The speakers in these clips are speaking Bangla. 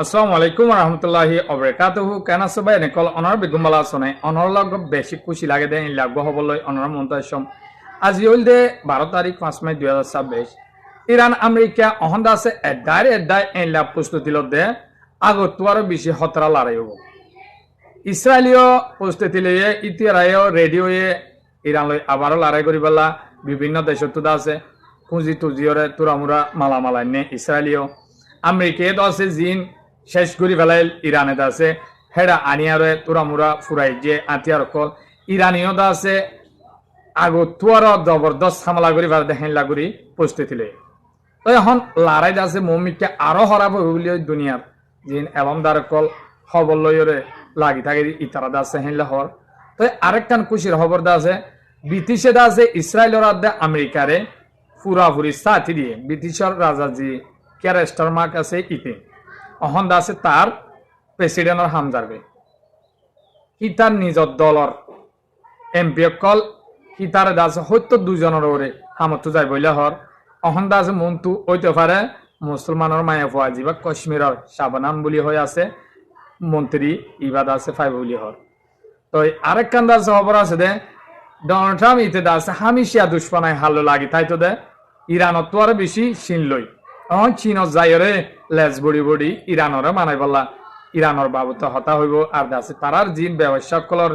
আসসালামু আলাইকুম রহমতুল্লাহি অবরাকাতুহু কেন সবাই এনেকল অনৰ বেগুমবালা চনে অনৰ লগ বেছি খুশি লাগে দে ইন লাগব হবলৈ অনৰ মন্তাসম আজি হল দে 12 তারিখ 5 মে 2026 ইরান আমেরিকা অহন্দা আছে এডাই ইন লাভ প্রস্তুতি লদে আগতো আরো বেশি হতরা লড়াই হব ইসরায়েলীয় প্রস্তুতি লয়ে ইতিহায় রেডিওয়ে ইরান লই আবারও লড়াই করিবলা বিভিন্ন দেশত আছে পুঁজি তুজিয়রে তুরামুরা মালামালা নে ইসরায়েলীয় আমেরিকায় তো আছে জিন শেষ করে ফেলাইল ইরানে আছে হেডা আনিয়ারে তুরামুরা ফুরাই যে আতিয়ার কল ইরানীয় আছে আগতুয়ার জবরদস্ত হামলা করে ফেলা দেখেন লাগুরি প্রস্তুতি লই তো এখন লড়াই আছে মমিককে আরো হরাব হবে বলে দুনিয়ার জিন এলমদার কল খবর লইরে লাগি থাকে ইতারা আছে হেনলে হর তো আরেকখান খুশির খবর আছে ব্রিটিশে আছে ইসরায়েলের আদে আমেরিকারে পুরাপুরি সাথী দিয়ে ব্রিটিশের রাজাজি ক্যারেস্টার মার্ক আছে ইতে অহন আছে তার প্রেসিডেন্টের হাম যাবে কি তার নিজের দলর এমপি কল কি তার আছে হয়তো দুজনের ওরে হামতো যাই বইলে হর অহন আছে মন্তু হইতে পারে মুসলমানের মায়া ফুয়াজি বা কাশ্মীরের শাবানাম বলি হয়ে আছে মন্ত্রী ইবাদ আছে ফাইভ বলি হর তো আরেক কান্দ আছে খবর আছে দে ডোনাল্ড ট্রাম্প ইতে আছে হামিশিয়া দুশ্মনায় হালো লাগি তাই তো দে ইরানত তো আরো বেশি চিন লই এখন চীনত যাইরে লেজ বড়ি ইরানরে মানাই বললা ইরানর বাবুতে হতা হইব আর আছে তারার জিন ব্যবসায়কলর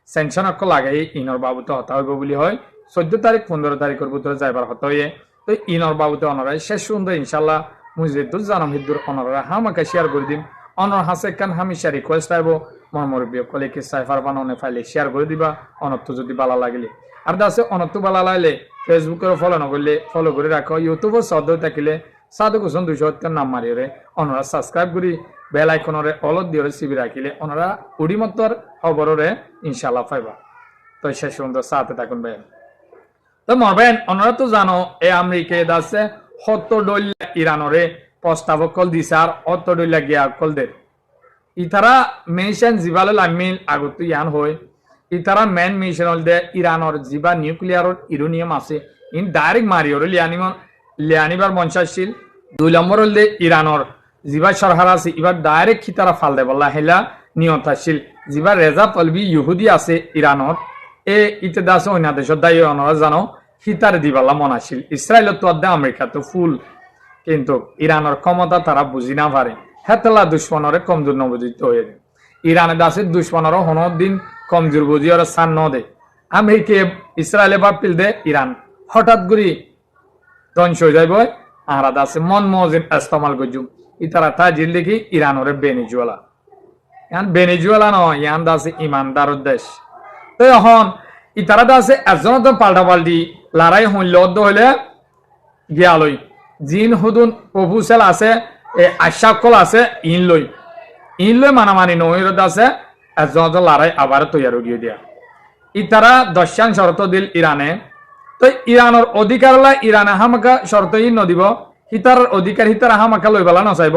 সেনশন লাগে ইনর বাবুতে হতা হইব বলি হয় 14 তারিখ 15 তারিখের ভিতরে যাইবার হতা হইয়ে তো ইনর বাবুতে অনরাই শেষ সুন্দর ইনশাল্লাহ মুজিদুল জানাম হিদুর অনরা হামাকে শেয়ার করে দিম অনর হাসে কান হামিশা রিকোয়েস্ট আইব মরমরবি কলেকে সাইফার বানানে ফাইলে শেয়ার করে দিবা অনত্ত যদি বালা লাগিলে আর দাসে অনত্ত বালা লাইলে ফেসবুকের ফলো নগরলে ফলো করে রাখো ইউটিউবের সদ্য থাকিলে সাধু কুসন 270 নাম মারিয়ে অনরা সাবস্ক্রাইব করি বেল আইকনরে অলদ দিয়ে সিবি রাখিলে অনরা উড়িমতর খবররে ইনশাআল্লাহ পাইবা তো শেষ সুন্দর সাথে থাকুন ভাই তো মরবেন অনরা তো জানো এ আমেরিকায় দাসে 70 ডলার ইরানরে প্রস্তাব কল দিছে আর 70 ডলার গিয়া কল দে ইতারা মেশন জিবাল আমিল আগত ইয়ান হয় ইতারা মেন মিশন হল দে ইরানর জিবা নিউক্লিয়ার ইউরেনিয়াম আছে ইন ডাইরেক্ট মারিওর লিয়ানিবার মঞ্চাশীল 2 নম্বর হল দে ইরানর জিবা সরকার আছে এবার ডাইরেক্ট খিতারা ফাল দে বলা হেলা নিয়ন্ত্রণশীল জিবা রেজা পলবি ইহুদি আছে ইরানর এ ইতে দাস অন্য দেশত দায়ী অনরা জানো খিতার দিবালা মনাশীল ইসরায়েল তো আদে আমেরিকা তো ফুল কিন্তু ইরানর ক্ষমতা তারা বুঝি না পারে হেতলা দুশ্মনরে কমজোর নবজিত হয়ে যায় ইরানে দাসের দুশ্মনর হনর দিন কমজোর বুঝি ওরা সান ন দে আমেরিকা ইসরায়েলে বাপিল দে ইরান হঠাৎ করে ধ্বংস হয়ে যাইব আর দাসে মন মজিন ইস্তেমাল গজুম ইতারা তা জিল দেখি ইরানরে বেনিজুয়ালা ইয়ান বেনিজুয়ালা ন ইয়ান দাসে ইমানদার দেশ তো এখন ইতারা দাসে একজন তো পাল্টা পাল্টি লড়াই হইল হইলে গিয়ালই জিন হুদুন প্রভুসেল আছে এ আশাকল আছে ইন লই মানামানি নহিরত আছে একজন লড়াই আবার তৈয়ার গিয়ে দিয়া ইতারা 10 শর্ত দিল ইরানে তো ইরানের অধিকার ইরানে হামাকা শর্ত ই নদিব হিতার অধিকার হিতার হামাকা লই বেলা নচাইব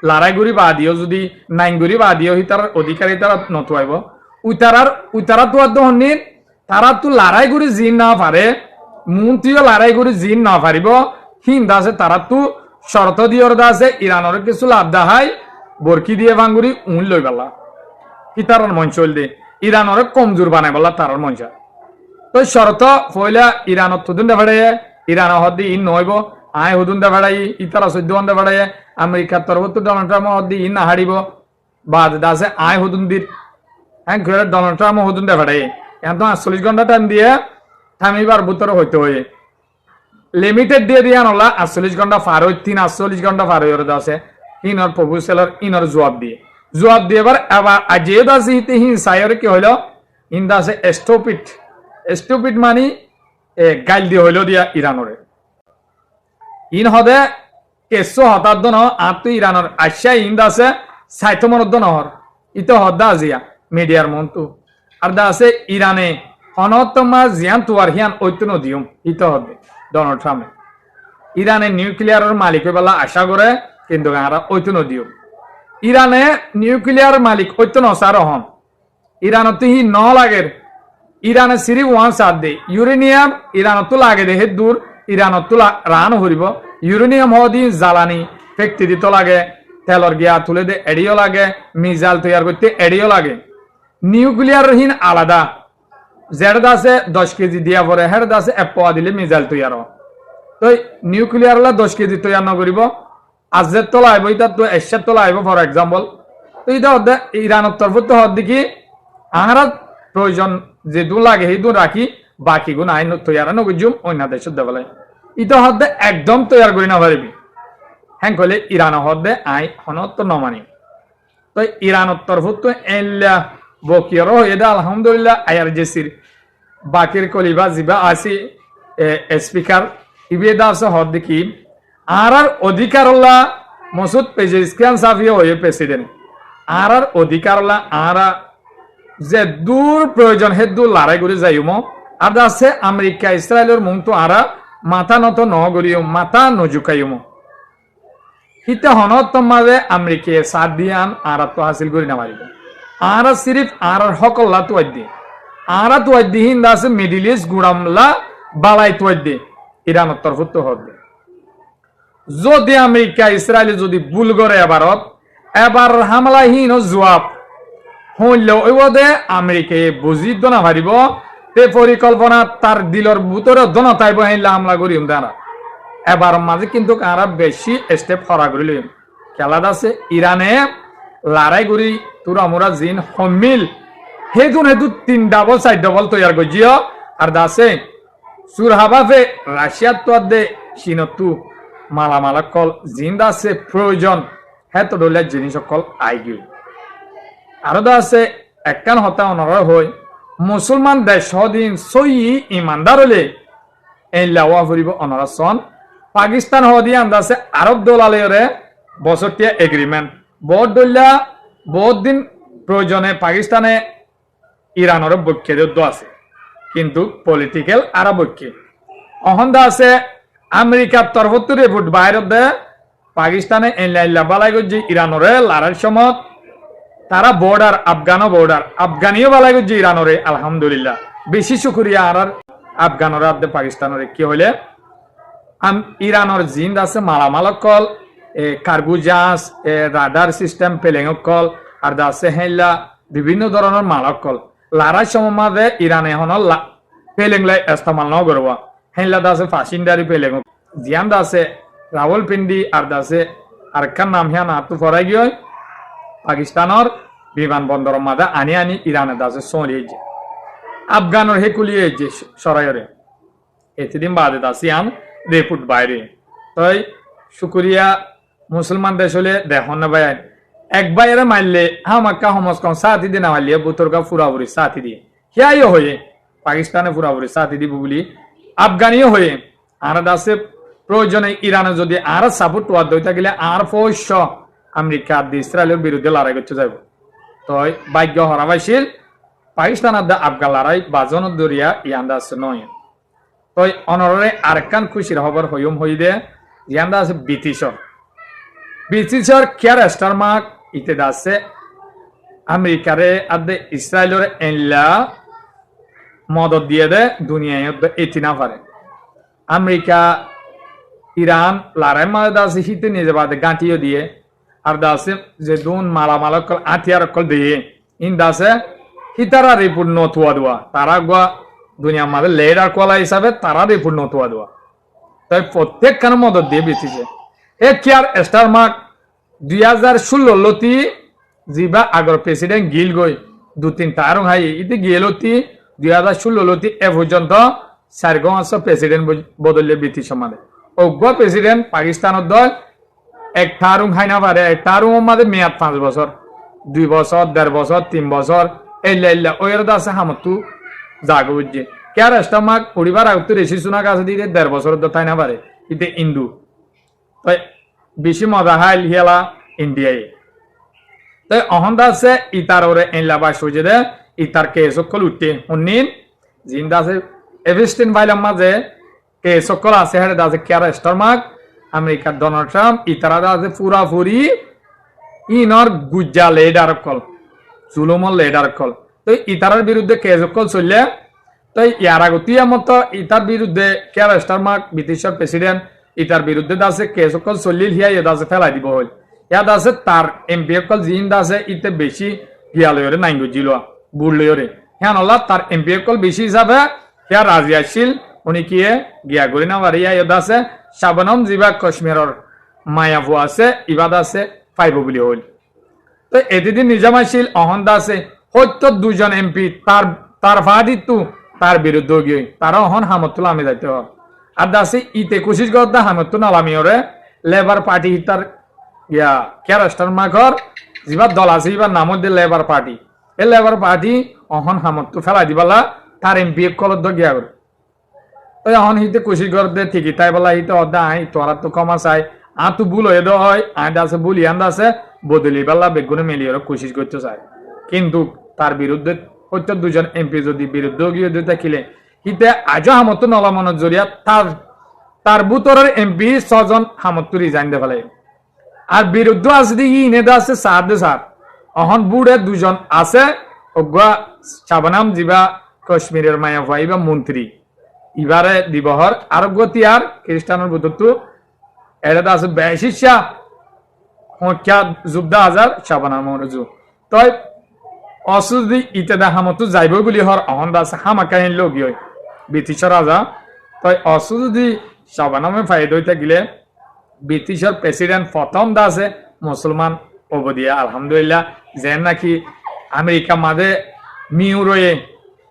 লড়াই গুড়ি বা দিও যদি নাইন গুড়ি বা দিও হিতার অধিকার হিতার নতুয়াইব উতারা তো আদহনির তারা তো লড়াই গুড়ি জিন না পারে মন্ত্রীও লড়াই গুড়ি জিন না পারিব হিন্দা আছে তারা তো শর্ত দিয়র আছে ইরানের কিছু লাভ দাহাই বরকি দিয়ে ভাঙ্গুরি উন লই বেলা হিতার মঞ্চল দে ইরানের কমজোর বানাই বলা তার মঞ্চা তো শর্ত ফয়লা ইরানত তুদুন দেখাড়ে ইরান হদ্দি ইন নইব আয় হুদুন দেখাড়াই ইতারা 14 দেখাড়ে আমেরিকার তরফত ডোনাল্ড ট্রাম্প হদ্দি ইন না হারিব বাদ দাসে আয় হুদুন দির হ্যাঁ ঘরে ডোনাল্ড ট্রাম্প হুদুন দেখাড়ে এখন তো 48 ঘন্টা টাইম দিয়ে থামিবার ভিতরে হইতে হয়ে লিমিটেড দিয়ে দিয়া নলা 48 ঘন্টা পার হই 48 ঘন্টা পার হয়ে আছে ইনর প্রপোজালর ইনর জবাব দিয়ে এবার আজে দাসে হিতে হিংসায়র কি হইল ইন দাসে স্টুপিড মানি গাইল দিয়ে হইল দিয়া ইরানরে ইন হদে কেসো হতার দন আর তো ইরানর আশা ইন দাসে সাইথ মনদ নহর ইতো হদ্দা আজিয়া মিডিয়ার মন্তু আর দাসে ইরানে অনতমা জিয়ান তুয়ার হিয়ান ঐতন দিউম ইতো হদে ডোনাল্ড ট্রাম্প ইরানে নিউক্লিয়ারের মালিক বেলা আশা করে কিন্তু আরা ঐতন দিউম ইরানে নিউক্লিয়ার মালিক ঐতন সার হন ইরানত হি ন লাগের ইরানে সিরিফ 1 সাত দে ইউরেনিয়াম ইরানত লাগে দে হে দূর ইরানত রান হরিব ইউরেনিয়াম হদি জ্বালানি ফ্যাক্টরি তো লাগে তেলর গিয়া তুলে দে এডিও লাগে, মিজাইল তৈরি করতে এডিও লাগে। নিউক্লিয়ার হীন আলাদা, যেটা আছে 10 কেজি দিয়া পরে হেড আছে 1 পোয়া দিলে মিজাইল তৈরি হয়। তো নিউক্লিয়ার হলে 10 কেজি তৈরি নকরিব, আজের তোলা আইব, এটা তো এসের তোলা আইব ফর এক্সাম্পল। তো এটা হতে ইরানের তরফ তো হদ দেখি আহার প্রয়োজন যেদু লাগে সেইদু রাখি, বাকি গুণ আইন তৈরি নকরিম অন্য দেশের দেবলে। এটা হদে একদম তৈরি করি না পারিবি, হ্যাঁ কলে ইরান হদে আই হনত নমানি। তো ইরানের তরফ তো এল্লা বকিয়র এটা আলহামদুলিল্লাহ IRGCর বাকির কলিবা জিবা আসি স্পিকার ইবেদা আছে হদ দেখি আর অধিকারল্লা মসুদ পেজেস্কিয়ান সাফিয়া হয়ে প্রেসিডেন্ট আর অধিকারল্লা আর যে দূর প্রয়োজন হে দূর লড়াই করে যাইম আর আছে আমেরিকা ইসরায়েলের মুখ তো আর মাথা নত ন করিও মাথা নজুকাইম হিতে হনত মাঝে আমেরিকা সাথ দিয়ান আর তো হাসিল করি না পারিব। আর সিরিফ আর হকল্লা তো দিয়ে আর তো দিহিন আছে মিডিল ইস্ট গুড়ামলা বালাই তো দিয়ে ইরানের তরফ তো হবে। যদি আমেরিকা ইসরায়েল যদি ভুল করে এবারত এবার হামলাহীন জবাব হইল ওইবদে আমেরিকায় বুঝি দনা পারিব তে পরিকল্পনা তার দিলর ভিতরে দনা তাইব হাইলা হামলা করিম তারা এবার মাঝে কিন্তু আর বেশি স্টেপ হরা করিল খেলা আছে ইরানে লড়াই করি তোরা মোরা জিন হমিল হেতু 3 ডাবল 4 ডাবল তৈরি করছিও আর দাসে সুরহাবাফে রাশিয়ার তো দে চীনতু মালামালা কল জিন্দা আছে প্রয়োজন হেত ডলে জিনিস কল আইগি আর আছে একখান হতা অনর হই মুসলমান দেশ দিন সই ইমানদার হলে এই লাওয়া ফুরিব অনরা সন পাকিস্তান হদি আন্দাছে আরব দলালয়রে বছরটিয়া এগ্রিমেন্ট বহুত দল্লা বহুত দিন প্রয়োজনে পাকিস্তানে ইরানের পক্ষে যুদ্ধ আছে কিন্তু পলিটিক্যাল আর পক্ষে অহন্দা আছে আমেরিকার তরফত রিপোর্ট বাইরে দে পাকিস্তানে এনলাইল্লা বালাই গজি ইরানরে লড়াইয়ের সময় তারা বর্ডার আফগানিও বালাই গজি ইরানরে আলহামদুলিল্লাহ বেশি শুকরিয়া আর আফগানরা দে পাকিস্তানের কি হইলে ইরানের জিন্দ আছে মালামাল কল কার্গো জাহাজ রাডার সিস্টেম পেলেং কল আর আছে হেলা বিভিন্ন ধরনের মালক কল লড়াই সময় মাঝে ইরানে এখন পেলেং লাই ইস্তেমাল ন করব হেলা দাসে ফাসিন্দারি পেলেং জিয়ান দাসে রাওয়ালপিন্ডি আর দাসে আর কার নাম হিয়া না তো ফরাই গিয়ে পাকিস্তানের বিমানবন্দরের মাঝে আনি ইরানে দাসে সরিয়ে আফগানের হেকুলিয়ে যে সরাইরে এতদিন বাদে দাসিয়ান রিপোর্ট বাইরে তাই শুক্রিয়া মুসলমান দেশ হলে দেখুন না ভাই এক বাইরে মারলে হামাক্কা হমস কম সাথী দিয়ে না মারলে বুতরকা ফুরাফুরি সাথী দিয়ে হিয়াইও হয়ে পাকিস্তানে ফুরাফুরি সাথী দিব বলি আফগানিও হয়ে আর দাসে প্রয়োজনে ইরানে যদি আর সাপোর্ট ওয়াদ হয়ে থাকিলে আর পয়স আমেরিকা ইসরায়েলের বিরুদ্ধে লড়াই করতে যাব তাই ভাগ্য হরাবাইছিল পাকিস্তানের দা আফগান লড়াই বাজনের দরিয়া ইয়ান্দা আছে নয় তই অনরে আরেকখান খুশির খবর হইম হই দে ইয়ান্দা আছে ব্রিটিশর কেয়ার স্টারমার্ক ইতে আছে আমেরিকারে আদে ইসরায়েলের এনলা মদত দিয়ে দে দুনিয়ায় এটি না পারে আমেরিকা ইরান লড়াই মাঝে দাসে হিতে নিয়ে যাবা গাঁটিও দিয়ে আর দাসে যে দুন মালামাল কল আঠিয়ার কল দিয়ে ইন দাসে হিতারা রিপোর্ট নতুয়া দেওয়া তারা গোয়া দুনিয়ার মাঝে লেডার কলা হিসাবে তারা রিপোর্ট নতুয়া দেওয়া তাই প্রত্যেক খান মদত দিয়ে বেঁচেছে এ কেয়ার স্টারমার্ক 2016 লতি জিবা আগর প্রেসিডেন্ট গিল গই 2-3 তারং হাই ইতি গিলতি 2016 লতি এ পর্যন্ত 4 প্রেসিডেন্ট বদলে ব্রিটিশ সমাজে অজ্ঞ প্রেসিডেন্ট পাকিস্তানের দল এক তারুং হাই না পারে এক তারুং মাঝে মেয়াদ 5 বছর 2 বছর 1.5 বছর 3 বছর এল্লা ওয়ের দাসে হামতু জাগ বুঝছে কেয়ার স্টারমার্ক পরিবার আগত রেশি শোনা কাছে দিয়ে 1.5 বছর তাই না পারে ইতে ইন্দু তাই বেশি মজা হাইল হিয়ালা ইন্ডিয়ায় তাই অহন্দা আছে ইতার ওরে এনলা বাস হয়ে দে ইতার কে সকল উঠতে উন্নিন জিন্দা আছে এভিস্টিন ভাইলাম মাঝে কে সকল আছে হেরে দাসে কেয়ার স্টারমার্ক আমেরিকার ডোনাল্ড ট্রাম্প ইতারা দাসে পুরাপুরি ইনর গুজ্জা লেডার কল জুলুমল লেডার কল তো ইতারার বিরুদ্ধে কে সকল চললে তাই ইয়ার আগতীয় মতো ইতার বিরুদ্ধে কেয়ার স্টারমার্ক ব্রিটিশের প্রেসিডেন্ট ইতার বিরুদ্ধে দাসে কে সকল চলিল হিয়া দাসে ফেলাই দিব হল ইয়াত আছে তার এমপি অকল জিন আছে ইতে বেশি গিয়ালয়রে নাই গুজিল বুড়লয়রে হ্যাঁ নলা তার এমপি অকল বেশি হিসাবে হিয়া রাজি আসছিল উনি কিয়ে গিয়া করি না পারি ইয়াদ আছে শাবানম জিবা কাশ্মীরের মায়াভু আছে ইবাদ আছে ফাইব বুলি হইল তো এদিন নিজাম আসছিল অহন্দা আছে হয়তো দুজন এমপি তার ফাদিতু তার বিরুদ্ধে গিয়ে তারা অহন হামতুল আমি যাইতে হয় আর দাসে ইতে কোশিশ করতে হামতুল আলামিয়রে লেবার পার্টি তার ইয়া ক্যারাস্টার মাঘর যিবা দল আছে ইবার নাম দিয়ে লেবার পার্টি এই লেবার পার্টি অহন হামতু ফেলাই দিবালা তার এমপি কলত গিয়া করে তো অহন হিতে কোশিশ করতে ঠিকই তাই বলা হিতে অদা আই তোরা তো কমা চাই তো ভুল হয়ে দেওয়া হয় আইন আছে ভুল ইয়ান আছে বদলি বেলা বেগুনে মিলিয়ে কোশিশ করতে চায় কিন্তু তার বিরুদ্ধে হয়তো দুজন এমপি যদি বিরুদ্ধে গিয়ে দিতে থাকিলে হিতে আজও হামত নলমানের জরিয়া তার বুতরের এমপি 6 জন হামত রিজাইন দে ফেলে আর বিরুদ্ধে আছে দেখি ইনেদা আছে সার অহন বুড়ে দুজন আছে অগুয়া শাবানাম জিবা কাশ্মীরের মায়া ভাইবা মন্ত্রী ইবারে দিবহর আরোগ্য তিয়ার খ্রিস্টানের বুদ্ধত্ব এটা আছে বেশিসা হত্যা জুবদা হাজার শাবানার মরজু তই অসুদি ইতেদা হামতো যাইব বুলি হর অহন্দা আছে হামাকাহিন লোক হয় ব্রিটিশর রাজা তই অসুদি শাবানামে ফাইদ হইতে গেলে ব্রিটিশর প্রেসিডেন্ট প্রথম দা আছে মুসলমান অবদিয়া আলহামদুলিল্লাহ যেন নাকি আমেরিকা মাঝে নিউ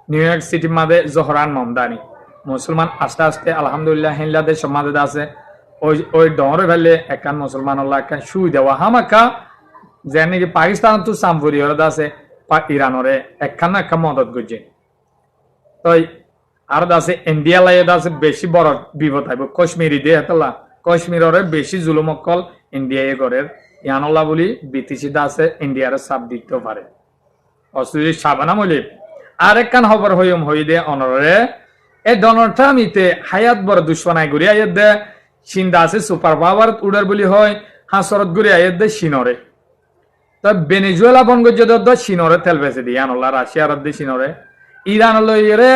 ইয়র্ক সিটি মাঝে জহরান মমদানি মুসলমান আস্তে আস্তে আলহামদুলিল্লাহ হিন্দা দেশ মাঝে আছে ওই ডরে ফেলে একান মুসলমান একান সুই দেওয়া হামাকা যেন নাকি পাকিস্তান তো সামপুরি আছে ইরানরে একখান না একটা মদত করছে তো আর আছে ইন্ডিয়া লাই আছে বেশি বড় বিপদ আইব কাশ্মীরি দিয়ে হেতলা কাশ্মীরের বেশি জুলুম অকল ইন্ডিয়ায় করে ইয়ানল্লা বলি বিটিসি দা আছে ইন্ডিয়ার সাপ দিতে পারে অসুরি সাবানা মলি আর একখান খবর হই দে অনরে এ ডোনাল্ড ট্রাম্প ইতে হায়াত বড় দুশ্মনাই ঘুরি আয়াত দে চিন্তা আছে সুপার পাওয়ার উড়ার বলি হয় হাসরত ঘুরি আয়াত দে সিনরে তো ভেনেজুয়েলা বনগজ্য দ সিনরে তেল বেচে দিয়ে আনলা রাশিয়ার দি সিনরে ইরান লইরে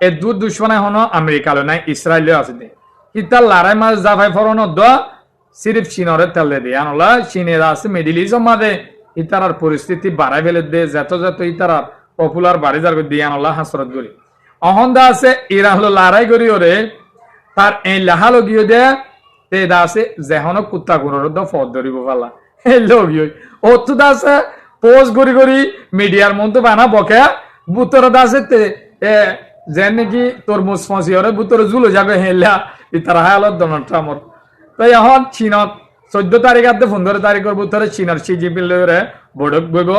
এ দুশ্মনাই হনো আমেরিকা লো নাই ইসরায়েল আছে দে ইতার লড়াই মাঝে জাফাই ফরন দ সিরিফ সিনরে তেল দিয়ে আনলা চীনের আছে মিডিল ইস্ট মাঝে ইতার পরিস্থিতি বাড়াই ফেলে দে যত ইতার পপুলার বাড়ি যার দিয়ে আনলা হাসরত করি অহন্দা আছে ইরান লো লড়াই করি ওরে তার এই লাহালো গিয়ে দে তে দা আছে যেহন কুত্তা গুণর দ ফদ ধরিব পালা এই লোক অত আছে পোস্ট করি মিডিয়ার মধ্যে বানা বকে বুতর আছে যেন নাকি তরমুজ ফসিওরে বুতর জুলো যাবে হেলা ইতার হায়ালত ডোনাল্ড ট্রাম্পর তো এখন চীনত 14 তারিখ আদে 15 তারিখের বুতরে চীনের সিজিপি লরে বড়ক বইব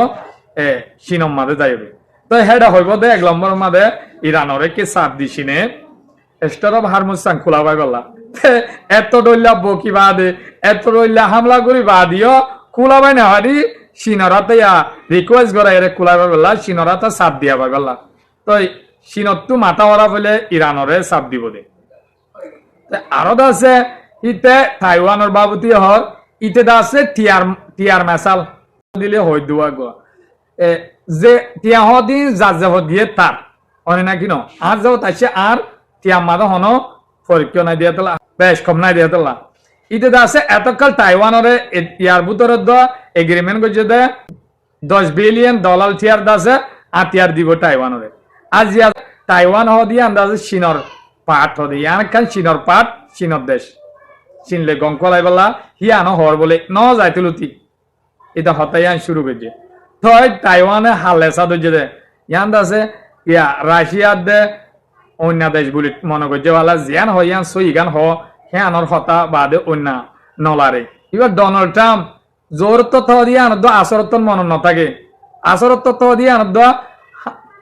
চীনম মাঝে যাইবে তো হেডা হইব দে 1 নম্বর মাঝে ইরানরে কে সাথ দিছিনে স্টার অফ হারমুজ সাং খোলা পাই গলা এত ডইলা বকি বাদে এত ডইলা হামলা করি বাদিও খোলা পাই না হারি চীনরাতে রিকোয়েস্ট করা এর খোলা পাই গলা চীনরাতে সাথ দিয়া পাই গলা তো চীনতো মাথা ওরা বলে ইরানরে সাথ দিব দে আরো আছে ইতে তাইওয়ানের বাবুতি হর ইতে দা আছে টিয়ার মেসাল দিলে হই দুয়া গো যে টিয়া হদিন যাজব দিয়ে তার অনে না কিনো আর যাও তাইছে আর টিয়া মাদা হনো পরীক্ষা নাই দিয়া তোলা বেশ কম নাই দিয়া তোলা ইতে দা আছে এতকাল তাইওয়ানরে ইয়ার ভিতরে দ এগ্রিমেন্ট করছে দে $10 বিলিয়ন টিয়ার দাসে আতিয়ার দিব তাইওয়ানরে আজ তাইওয়ান হদি আন্দাজে চীনর পাট হদি ইয়ান খান চীনর পাট চীনর দেশ চিনলে গঙ্কলাই বলা হিয়ানো হর বলে ন যাইতেলুতি এটা হতাই শুরু করছে তো তাইওয়ানে হালেসা দইছে দে ইয়ান দাসে ইয়া রাশিয়ার দে অন্য দেশ বলি মনে করছে বলা জিয়ান হয় ইয়ান সই গান হ হ্যানর হতা বাদে অন্য নলারে এবার ডোনাল্ড ট্রাম্প জোর তো দিয়ে আনন্দ আসরত মন নথাকে আসরত তো দিয়ে আনন্দ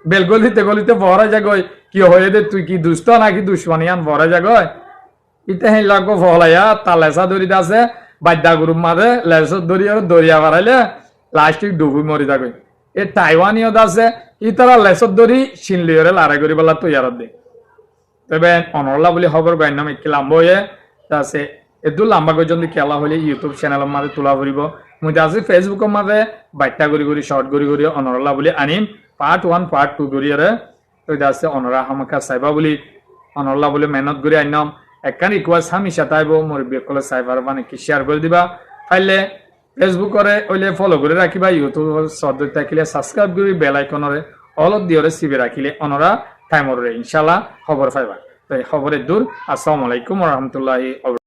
বেলগলিতে ভরা যাগয় কি হয়ে দে তুই কি দুষ্ট নাকি দুশ্মনিয়ান ভরা যাগয় ইতে হেন লাগবো ফলাইয়া তা লেসা দড়ি আছে বাদ্যা গ্রুপ মাঝে লেসা দড়ি আর দরিয়া বাড়াইলে লাস্টিক ডুবি মরি যাগয় এ তাইওয়ানিও আছে ই তারা লেসর দড়ি চিনলিওরে লড়াই করি বেলা তৈয়ার দে তবে অনরলা বলে খবর গাইনাম একটি লম্বা হয়ে আছে এদু লম্বা পর্যন্ত খেলা হলে ইউটিউব চ্যানেলের মাঝে তোলা ফুরিব মুই আছে ফেসবুকের মাঝে বার্তা করি শর্ট করি অনরলা বলে আনিম পার্ট 1 পার্ট 2 করিয়ারে তো আছে অনরা হামাকা সাইবা বলি অনরলা বলে মেহনত করি আইনাম একখান রিকোয়েস্ট হামি সাতাইব মোর বিকলে সাইবার মানে কি শেয়ার করে দিবা ফাইলে ফেসবুকরে ওইলে ফলো করে রাখিবা ইউটিউব সদ থাকিলে সাবস্ক্রাইব করে বেল আইকনরে অলপ দিয়রে সিবে রাখিলে অনরা টাইমরে ইনশাআল্লাহ খবর পাইবা তাই খবরের দূর আসসালামু আলাইকুম ওয়া রাহমাতুল্লাহি